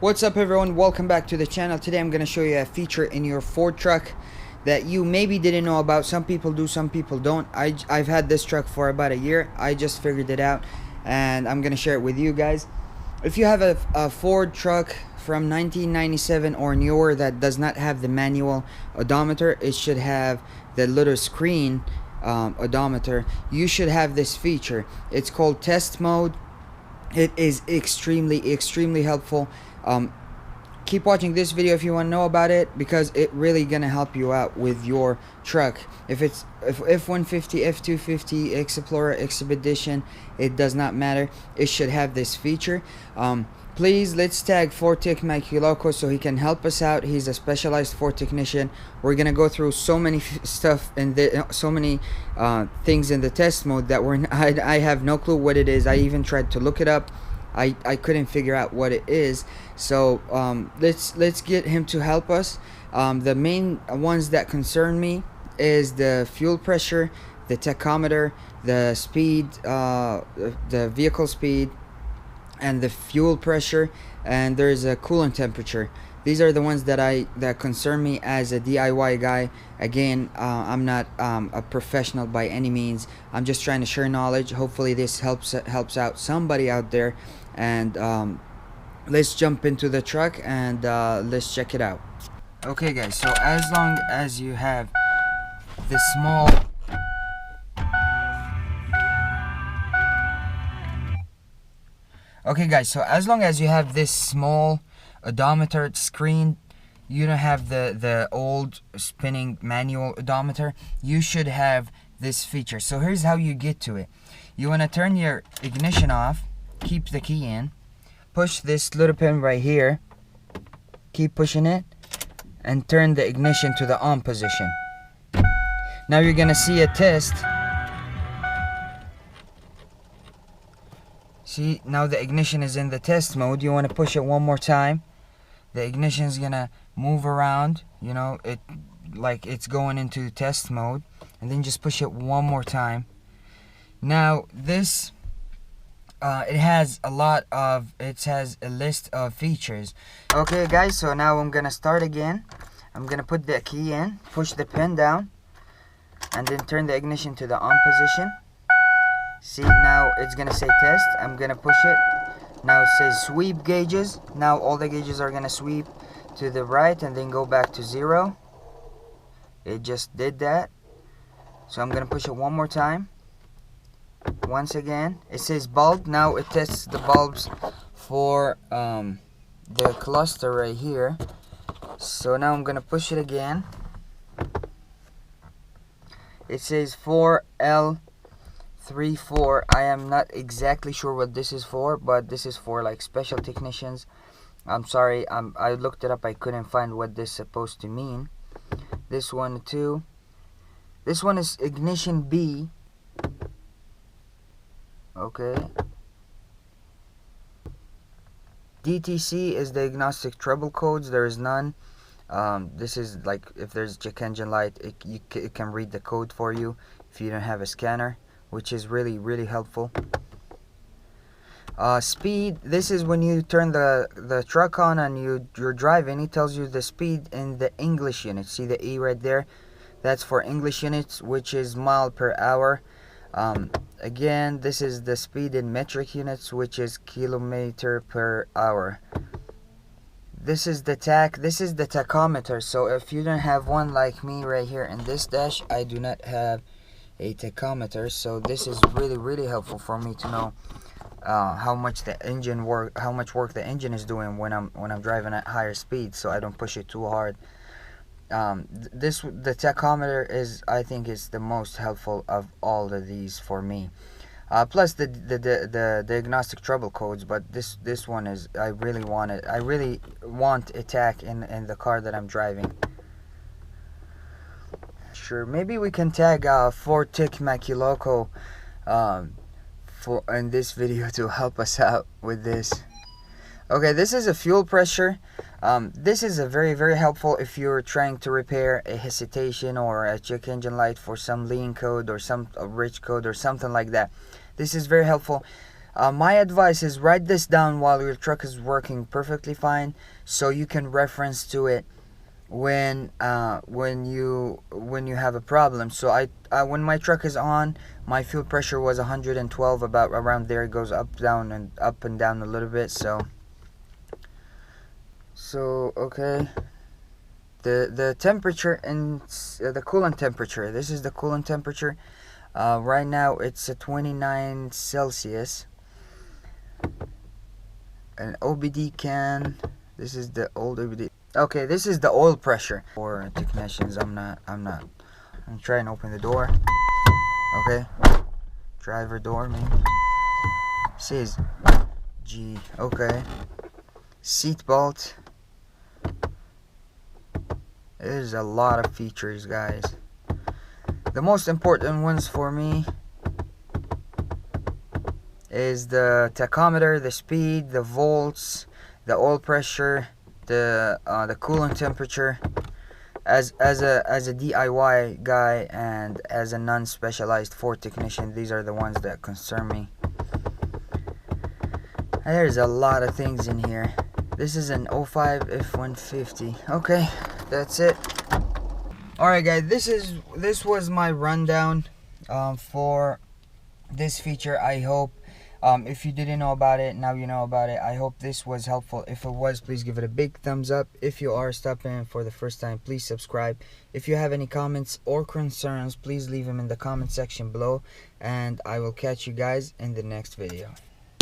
What's up everyone, welcome back to the channel. Today I'm going to show you a feature in your Ford truck that you maybe didn't know about. Some people do, some people don't. I've had this truck for about a year. I just figured it out and I'm going to share it with you guys. If you have a Ford truck from 1997 or newer that does not have the manual odometer, it should have the little screen odometer. You should have this feature. It's called test mode. It is extremely helpful. Keep watching this video if you want to know about it, because it really gonna help you out with your truck. If it's F-150, F-250, Explorer, Expedition, it does not matter. It should have this feature. Please, let's tag Ford Tech Mikey Loco so he can help us out. He's a specialized Ford technician. We're gonna go through so many stuff and so many things in the test mode that I have no clue what it is. I even tried to look it up. I couldn't figure out what it is. So let's get him to help us. The main ones that concern me is the fuel pressure, the tachometer, the speed, the vehicle speed, and the fuel pressure, and there's a coolant temperature. These are the ones that concern me as a DIY guy. Again, I'm not a professional by any means. I'm just trying to share knowledge. Hopefully this helps out somebody out there. And let's jump into the truck and let's check it out. Okay guys, so as long as you have the small as long as you have this small odometer screen, you don't have the old spinning manual odometer, you should have this feature. So here's how you get to it. You want to turn your ignition off, keep the key in, push this little pin right here, keep pushing it, and turn the ignition to the on position. Now you're gonna see a test. See, now the ignition is in the test mode. You want to push it one more time. The ignition is gonna move around, you know, it like it's going into test mode, and then just push it one more time. Now this it has a list of features. Okay guys, so now I'm gonna start again. I'm gonna put the key in, push the pin down, and then turn the ignition to the on position. See, now it's gonna say test. I'm gonna push it. Now it says sweep gauges. Now all the gauges are gonna sweep to the right and then go back to 0. It just did that. So I'm gonna push it one more time. Once again, it says bulb. Now it tests the bulbs for the cluster right here. So now I'm gonna push it again. It says 4L34. I am not exactly sure what this is for, but this is for like special technicians. I'm sorry, I looked it up. I couldn't find what this is supposed to mean. This one too. This one is ignition B. Okay. DTC is diagnostic trouble codes. There is none. This is like if there's check engine light, it can read the code for you if you don't have a scanner, which is really helpful. Speed. This is when you turn the truck on and you're driving. It tells you the speed in the English units. See the E right there? That's for English units, which is mile per hour. Again, this is the speed in metric units, which is kilometer per hour. This is the tachometer. So if you don't have one like me right here in this dash, I do not have a tachometer. So this is really helpful for me to know how much work the engine is doing when I'm driving at higher speed, so I don't push it too hard. The tachometer I think is the most helpful of all of these for me. Plus the diagnostic trouble codes, but this one is I really want a tach in the car that I'm driving. Sure, maybe we can tag Ford Tech Mikey Loco in this video to help us out with this. Okay, this is a fuel pressure. This is a very helpful if you're trying to repair a hesitation or a check engine light for some lean code or some rich code or something like that. This is very helpful. My advice is write this down while your truck is working perfectly fine, so you can reference to it when you have a problem. So when my truck is on, my fuel pressure was 112, about around there. It goes up and down a little bit. So okay, the temperature and the coolant temperature. This is the coolant temperature. Right now it's at 29 Celsius. An OBD can. This is the old OBD. Okay, this is the oil pressure. For technicians, I'm try and open the door. Okay, driver door maybe. Says G. Okay, seat belt. There's a lot of features, guys. The most important ones for me is the tachometer, the speed, the volts, the oil pressure, the coolant temperature. As a DIY guy and as a non-specialized Ford technician, these are the ones that concern me. There's a lot of things in here. This is an 05 F-150. Okay, that's it. Alright guys, this was my rundown for this feature. I hope if you didn't know about it, now you know about it. I hope this was helpful. If it was, please give it a big thumbs up. If you are stopping in for the first time, please subscribe. If you have any comments or concerns, please leave them in the comment section below, and I will catch you guys in the next video.